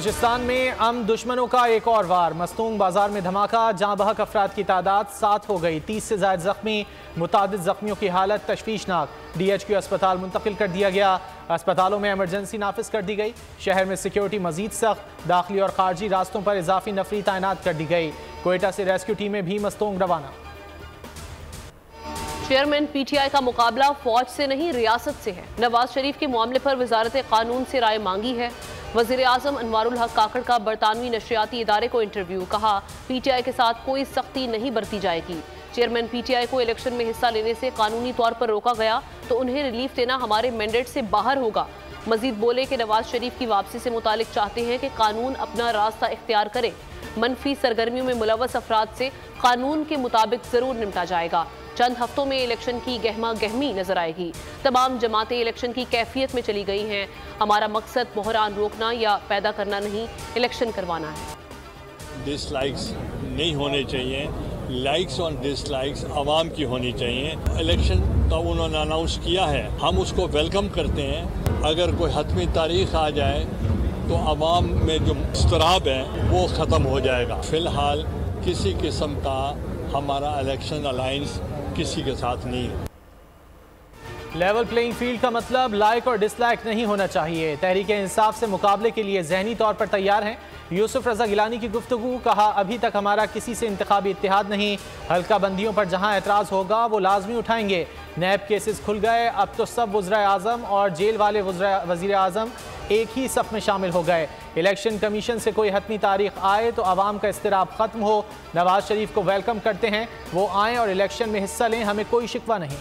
बलूचिस्तान में अमन दुश्मनों का एक और वार। मस्तूंग बाजार में धमाका, जहां बहक अफराद की तादाद 7 हो गई। 30 से ज्यादा जख्मी, मुतादिद जख्मियों की हालत तशवीशनाक। DHQ अस्पताल मुंतकिल कर दिया गया। अस्पतालों में इमरजेंसी नाफिज कर दी गई। शहर में सिक्योरिटी मजीद सख्त, दाखिली और खारजी रास्तों पर इजाफी नफरी तैनात कर दी गई। कोयटा से रेस्क्यू टीमें भी मस्तूंग रवाना। चेयरमैन PTI का मुकाबला फौज से नहीं रियासत से है। नवाज शरीफ के मामले पर वजारत कानून से राय मांगी है। वजीर आजम अनवारुल हक काकड़ का बरतानवी नशरियाती इदारे को इंटरव्यू, कहा PTI के साथ कोई सख्ती नहीं बरती जाएगी। चेयरमैन PTI को इलेक्शन में हिस्सा लेने से कानूनी तौर पर रोका गया तो उन्हें रिलीफ देना हमारे मैंडेट से बाहर होगा। मजीद बोले कि नवाज शरीफ की वापसी से मुतालिक चाहते हैं कि कानून अपना रास्ता इख्तियार करे। मनफी सरगर्मियों में मुलव्वस अफराद से कानून के मुताबिक जरूर निपटा जाएगा। चंद हफ्तों में इलेक्शन की गहमा गहमी नजर आएगी। तमाम जमातें इलेक्शन की कैफियत में चली गई हैं। हमारा मकसद बहरान रोकना या पैदा करना नहीं, इलेक्शन करवाना है। डिसलाइक्स नहीं होने चाहिए, लाइक्स और डिसलाइक्स आवाम की होनी चाहिए। इलेक्शन का उन्होंने अनाउंस किया है, हम उसको वेलकम करते हैं। अगर कोई हतमी तारीख आ जाए तो आवाम में जो इस्तराब है वो ख़त्म हो जाएगा। फ़िलहाल किसी किस्म का हमारा इलेक्शन अलायंस किसी के साथ नहीं है। लेवल प्लेइंग फील्ड का मतलब लाइक और डिसलाइक नहीं होना चाहिए। तहरीक इंसाफ से मुकाबले के लिए जहनी तौर पर तैयार हैं। यूसुफ रजा गिलानी की गुफ्तगू, कहा अभी तक हमारा किसी से इंतखाबी इत्तेहाद नहीं। हल्का बंदियों पर जहां एतराज़ होगा वो लाजमी उठाएंगे। नैब केसेस खुल गए, अब तो सब वज़राए आज़म और जेल वाले वज़ीर आज़म एक ही सफ में शामिल हो गए। इलेक्शन कमीशन से कोई हतमी तारीख आए तो आवाम का इस्तिराब खत्म हो। नवाज शरीफ को वेलकम करते हैं, वो आएँ और इलेक्शन में हिस्सा लें, हमें कोई शिकवा नहीं।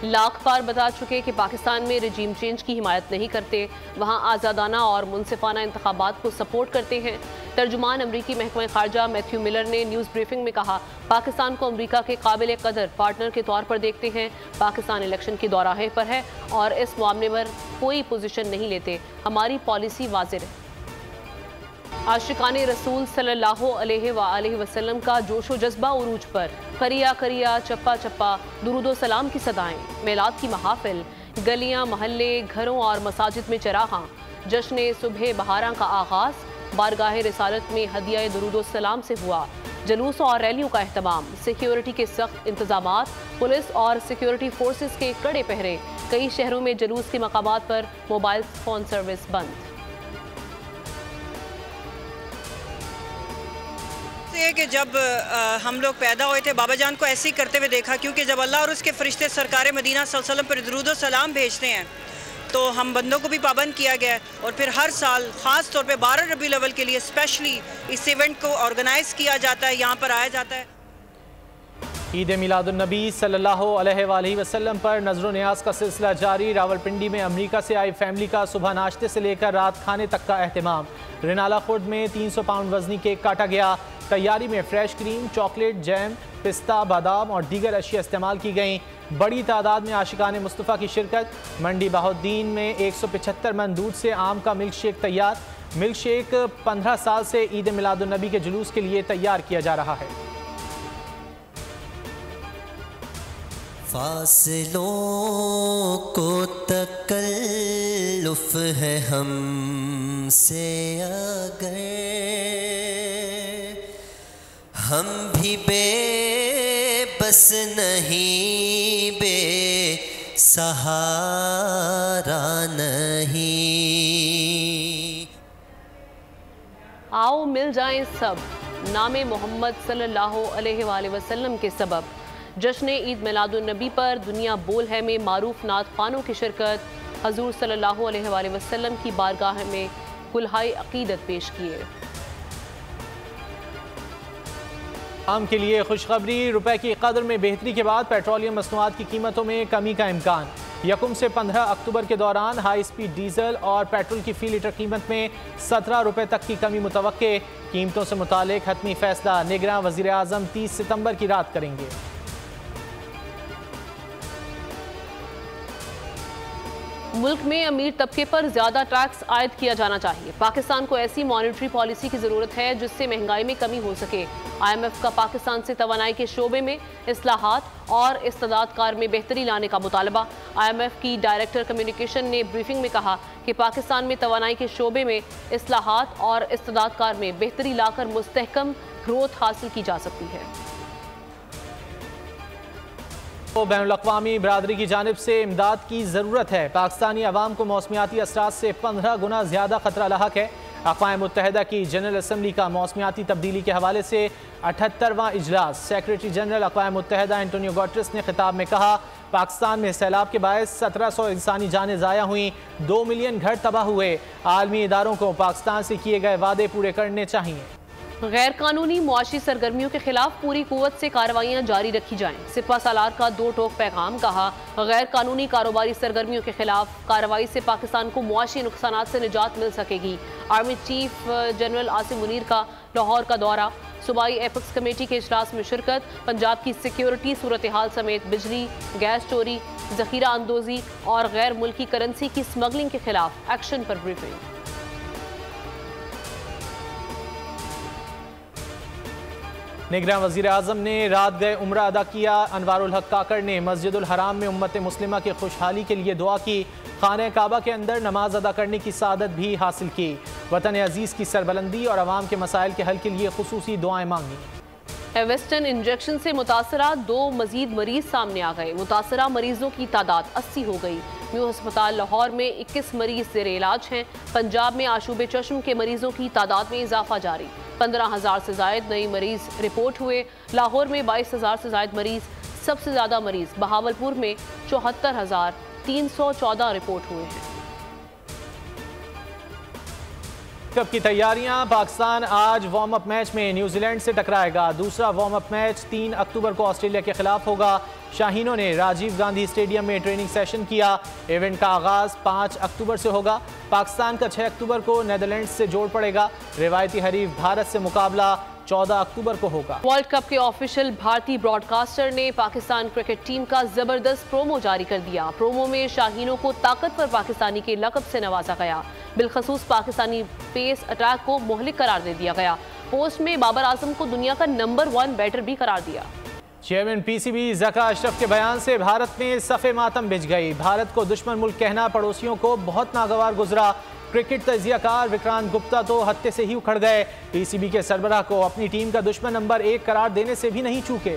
लाख बार बता चुके कि पाकिस्तान में रजीम चेंज की हिमायत नहीं करते, वहाँ आज़ादाना और मुनसिफाना इंतखाबात को सपोर्ट करते हैं। तर्जुमान अमरीकी महकमा खारजा मैथ्यू मिलर ने न्यूज़ ब्रीफिंग में कहा, पाकिस्तान को अमरीका के काबिल कदर पार्टनर के तौर पर देखते हैं। पाकिस्तान इलेक्शन की दौराहे पर है और इस मामले पर कोई पोजीशन नहीं लेते। हमारी पॉलिसी वाज़ेह है। आशिकाने रसूल सल्लल्लाहु अलैहि वसल्लम का जोशो जज्बा उरूज पर। करिया करिया चप्पा चप्पा दुरूदो सलाम की सदाएं। मेलाद की महाफिल, गलियां महल्ले घरों और मसाजिद में चरागां। जश्न सुबह बहारा का आगाज बारगाह रिसालत में हदिया दुरूदो सलाम से हुआ। जलूस और रैलियों का एहतमाम। सिक्योरिटी के सख्त इंतजामात, पुलिस और सिक्योरिटी फोर्सेस के कड़े पहरे। कई शहरों में जलूस के मकामात पर मोबाइल फोन सर्विस बंद। कि जब हम लोग पैदा हुए थे बाबा जान को ऐसे ही करते हुए देखा, क्योंकि जब अल्लाह और उसके फरिश्ते सरकार मदीना सल्लल्लाहु अलैहि वसल्लम पर दुरूद व सलाम भेजते हैं तो हम बंदों को भी पाबंद किया गया है। और फिर हर साल ख़ास तौर पे 12 रबीउल अव्वल के लिए स्पेशली इस इवेंट को ऑर्गेनाइज़ किया जाता है, यहाँ पर आया जाता है। ईद मिलादुन्नबी सल्लल्लाहु अलैहि वसल्लम पर नज़र न्याज का सिलसिला जारी। रावलपिंडी में अमरीका से आई फैमिली का सुबह नाश्ते से लेकर रात खाने तक का अहतमाम। रिनाला खुर्द में 300 पाउंड वजनी केक काटा गया। तैयारी में फ्रेश क्रीम, चॉकलेट, जैम, पिस्ता, बादाम और दीगर अशिया इस्तेमाल की गई। बड़ी तादाद में आशिकाने मुस्तफ़ा की शिरकत। मंडी बहाउद्दीन में 175 मन दूध से आम का मिल्क शेक तैयार। मिल्क शेक 15 साल से ईद मिलादुन्नबी के जुलूस के लिए तैयार किया जा रहा है। फासलों को तकल्लुफ़ है हमसे अगर हम भी बेबस नहीं, बेसहारा नहीं। आओ मिल जाएं सब नामे मोहम्मद सल्लल्लाहु अलैहि वसल्लम के सबब। जश्न ईद मिलादुन्नबी पर दुनिया बोल है में मारूफ नात खानों की शिरकत। हजूर सल्लल्लाहु अलैहि वसल्लम की बारगाह में कुल्हाई अकीदत पेश किए। आम के लिए खुशखबरी, रुपए की कदर में बेहतरी के बाद पेट्रोलियम मसनूआत की कीमतों में कमी का इम्कान। यकम से 15 अक्टूबर के दौरान हाई स्पीड डीजल और पेट्रोल की फी लीटर कीमत में 17 रुपए तक की कमी मुतवक्के। कीमतों से मुतालिक हतमी फैसला निगरान वज़ीर आज़म 30 सितंबर की रात करेंगे। मुल्क में अमीर तबके पर ज्यादा टैक्स आयद किया जाना चाहिए। पाकिस्तान को ऐसी मॉनेटरी पॉलिसी की जरूरत है जिससे महंगाई में कमी हो सके। IMF का पाकिस्तान से तवानाई के शोबे में इस्लाहात और इस्तेदाद कार में बेहतरी लाने का मुतालबा। IMF की डायरेक्टर कम्युनिकेशन ने ब्रीफिंग में कहा कि पाकिस्तान में तवानाई के शोबे में इस्लाहात और इस्तेदाद कार में बेहतरी लाकर मुस्तहकम ग्रोथ हासिल की जा सकती है। बैनुल-अक़वामी बरादरी की जानिब से इमदाद की ज़रूरत है। पाकिस्तानी अवाम को मौसमियाती असरात से 15 गुना ज़्यादा ख़तरा लाहक है। अक़वाम मुत्तहिदा की जनरल असम्बली का मौसमियाती तब्दीली के हवाले से 78वां इजलास। सेक्रेटरी जनरल अक़वाम मुत्तहिदा एंटोनियो गुटेरेस ने खिताब में कहा, पाकिस्तान में सैलाब के बायस 1700 इंसानी जानें ज़ाया हुई, 2 मिलियन घर तबाह हुए। आलमी इदारों को पाकिस्तान से किए गए वादे पूरे करने चाहिए। गैर कानूनी मुआशी सरगर्मियों के खिलाफ पूरी कुव्वत से कार्रवाइयाँ जारी रखी जाएं। सिपा सालार का 2 टोक पैगाम। कहा, गैर कानूनी कारोबारी सरगर्मियों के खिलाफ कार्रवाई से पाकिस्तान को मुआशी नुकसानात से निजात मिल सकेगी। Army chief general Asim Munir का लाहौर का दौरा। सूबाई एपेक्स कमेटी के इजलास में शिरकत। पंजाब की सिक्योरिटी सूरत हाल समेत बिजली, गैस चोरी, जखीरा अंदोजी और गैर मुल्की करेंसी की स्मगलिंग के खिलाफ एक्शन पर ब्रीफिंग। निगरान वज़ीर आज़म ने रात गए उम्रा अदा किया। अनवारुल हक काकड़ ने मस्जिदुल हराम में उम्मत मुस्लिमा की खुशहाली के लिए दुआ की। खाने काबा के अंदर नमाज अदा करने की सादत भी हासिल की। वतन अजीज़ की सरबलंदी और अवाम के मसाइल के हल के लिए खुसूसी दुआएं मांगी। वेस्टर्न इंजेक्शन से मुतासरा 2 मजीद मरीज सामने आ गए। मुतासरा मरीजों की तादाद 80 हो गई। न्यू अस्पताल लाहौर में 21 मरीज ज़ेरे इलाज हैं। पंजाब में आशूब चश्म के मरीजों की तादाद में इजाफा जारी। 15,000 से ज़ायद नए मरीज रिपोर्ट हुए। लाहौर में 22,000 से ज़ायद मरीज। सबसे ज़्यादा मरीज बहावलपुर में 74,314 रिपोर्ट हुए हैं। कप की तैयारियां। पाकिस्तान आज वार्म अप मैच में न्यूजीलैंड से टकराएगा। दूसरा वार्म अप मैच 3 अक्टूबर को ऑस्ट्रेलिया के खिलाफ होगा। शाहीनों ने राजीव गांधी स्टेडियम में ट्रेनिंग सेशन किया। इवेंट का आगाज 5 अक्टूबर से होगा। पाकिस्तान का 6 अक्टूबर को नेदरलैंड्स से जोड़ पड़ेगा। रिवायती हरीफ भारत से मुकाबला 14 अक्टूबर को होगा। वर्ल्ड कप के ऑफिशियल भारतीय ब्रॉडकास्टर ने पाकिस्तान क्रिकेट टीम का जबरदस्त प्रोमो जारी कर दिया। प्रोमो में शाहीनों को ताकतवर पाकिस्तानी के लक़ब से नवाजा गया। बिलखसूस पाकिस्तानी पेस अटैक को मोहलिक करार दे दिया गया। पोस्ट में बाबर आजम को दुनिया का नंबर 1 बैटर भी करार दिया। चेयरमैन PCB ज़का अशरफ के बयान से भारत में सफ़े मातम बिछ गई। भारत को दुश्मन मुल्क कहना पड़ोसियों को बहुत नागवार गुजरा। क्रिकेट तजियाकार विक्रांत गुप्ता तो हत्थे से ही उखड़ गए। PCB के सरबराह को अपनी टीम का दुश्मन नंबर 1 करार देने से भी नहीं चूके।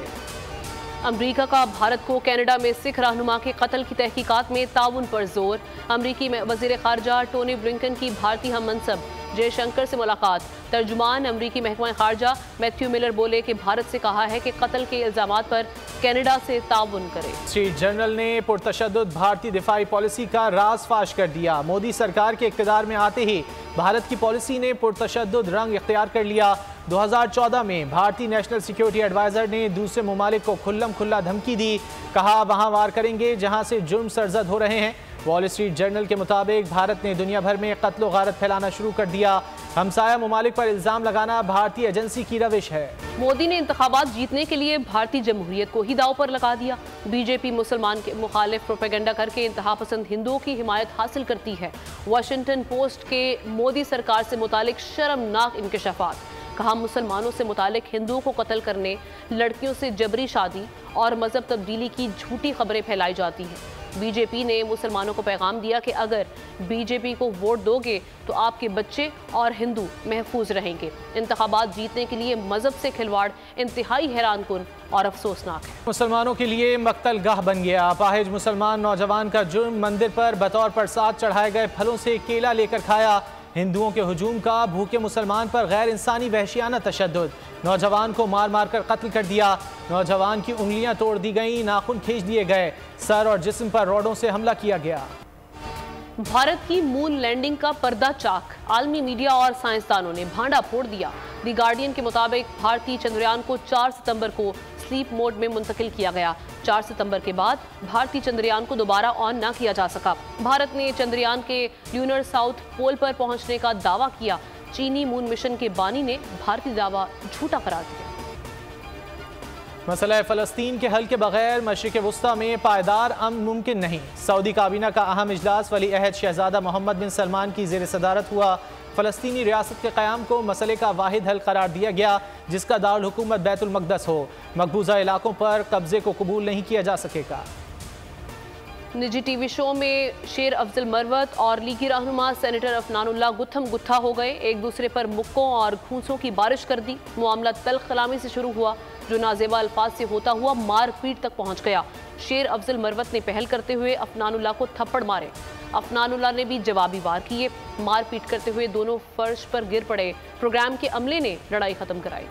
अमरीका का भारत को कनाडा में सिख रहनुमा के कत्ल की तहकीकात में ताउन पर जोर। अमरीकी वज़ीर ख़ारजा टोनी ब्लिंकन की भारतीय हम मनसब जयशंकर से मुलाकात। तर्जुमान अमरीकी महकमा ख़ारजा मैथ्यू मिलर बोले कि भारत से कहा है कि कत्ल के इल्ज़ामात पर कनाडा से ताउन करे। स्ट्रीट जर्नल ने पुरतशद्दुद भारतीय दिफाई पॉलिसी का राज फाश कर दिया। मोदी सरकार के इक़्तिदार में आते ही भारत की पॉलिसी ने पुरतशद्दुद रंग इख्तियार कर लिया। 2014 में भारतीय नेशनल सिक्योरिटी एडवाइज़र ने दूसरे ममालिक को खुल्लम खुल्ला धमकी दी। कहा, वहाँ वार करेंगे जहाँ से जुर्म सरजद हो रहे हैं। वॉल स्ट्रीट जर्नल के मुताबिक भारत ने दुनिया भर में कत्ल व गारत फैलाना शुरू कर दिया। हमसाया ममालिक पर इल्ज़ाम लगाना भारतीय एजेंसी की रविश है। मोदी ने इंतखाबात जीतने के लिए भारतीय जमहूरियत को ही दाव पर लगा दिया। बीजेपी मुसलमान के मुखालिफ प्रोपेगेंडा करके इंतहा पसंद हिंदुओं की हिमायत हासिल करती है। वाशिंगटन पोस्ट के मोदी सरकार से मुतालिक शर्मनाक इंकशाफात। कहा, मुसलमानों से मुतालिक हिंदुओं को कत्ल करने, लड़कियों से जबरी शादी और मजहब तब्दीली की झूठी खबरें फैलाई जाती हैं। बीजेपी ने मुसलमानों को पैगाम दिया कि अगर बीजेपी को वोट दोगे तो आपके बच्चे और हिंदू महफूज रहेंगे। इंतखाबात जीतने के लिए मजहब से खिलवाड़ इंतहाई हैरानकुन और अफसोसनाक है। मुसलमानों के लिए मक्तल गाह बन गया। अपाहिज मुसलमान नौजवान का जुर्म मंदिर पर बतौर प्रसाद चढ़ाए गए फलों से केला लेकर खाया। हिंदुओं के हुजूम का भूखे मुसलमान पर गैर इंसानी वहशियाना तशद्दुद। नौजवान को मार मार कर कत्ल कर दिया। नौजवान की उंगलियां तोड़ दी गईं, नाखून खींच दिए गए। सर और जिस्म पर रॉडों से हमला किया गया। भारत की मून लैंडिंग का पर्दा चाक। आलमी मीडिया और साइंसदानों ने भांडा फोड़ दिया। द गार्डियन के मुताबिक भारतीय चंद्रयान को 4 सितंबर को स्लीप मोड में मुंतकिल किया गया। 4 सितंबर के बाद भारतीय चंद्रयान को दोबारा ऑन न किया जा सका। भारत ने चंद्रयान के ल्यूनर साउथ पोल पर पहुंचने का दावा किया। चीनी मून मिशन के बानी ने भारतीय दावा झूठा करार दिया। मसला फ़लस्तीन के हल के बगैर मशरिक़ वुस्ता में पायदार अमन मुमकिन नहीं। सऊदी काबीना का अहम इजलास वली अहद शहजादा मोहम्मद बिन सलमान की ज़ेर सदारत हुआ। फ़लस्तीनी रियासत के क़याम को मसले का वाहिद हल करार दिया गया, जिसका दारुल हुकूमत बैतुल मक़दस हो। मकबूजा इलाकों पर कब्ज़े को कबूल नहीं किया जा सकेगा। निजी टीवी शो में शेर अफजल मरवत और लीगी रहनुमा सेनेटर अफनानुल्लाह गुत्थम गुत्था हो गए। एक दूसरे पर मुक्कों और घूंसों की बारिश कर दी। मामला तल्ख कलामी से शुरू हुआ, जो नाजेबा अल्फाज से होता हुआ मारपीट तक पहुंच गया। शेर अफजल मरवत ने पहल करते हुए अफनानुल्लाह को थप्पड़ मारे। अफनानुल्लाह ने भी जवाबी वार किए। मारपीट करते हुए दोनों फर्श पर गिर पड़े। प्रोग्राम के अमले ने लड़ाई खत्म कराई।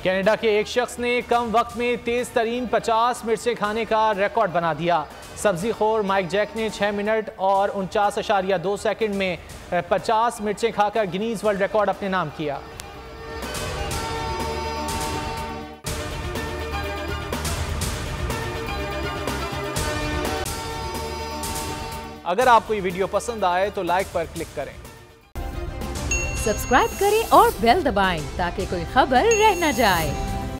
कनाडा के एक शख्स ने कम वक्त में तेज तरीन 50 मिर्चें खाने का रिकॉर्ड बना दिया। सब्जी खोर माइक जैक ने 6 मिनट और 49.2 सेकंड में 50 मिर्चें खाकर गिनीज वर्ल्ड रिकॉर्ड अपने नाम किया। अगर आपको ये वीडियो पसंद आए तो लाइक पर क्लिक करें, सब्सक्राइब करें और बेल दबाएं ताकि कोई खबर रह न जाए।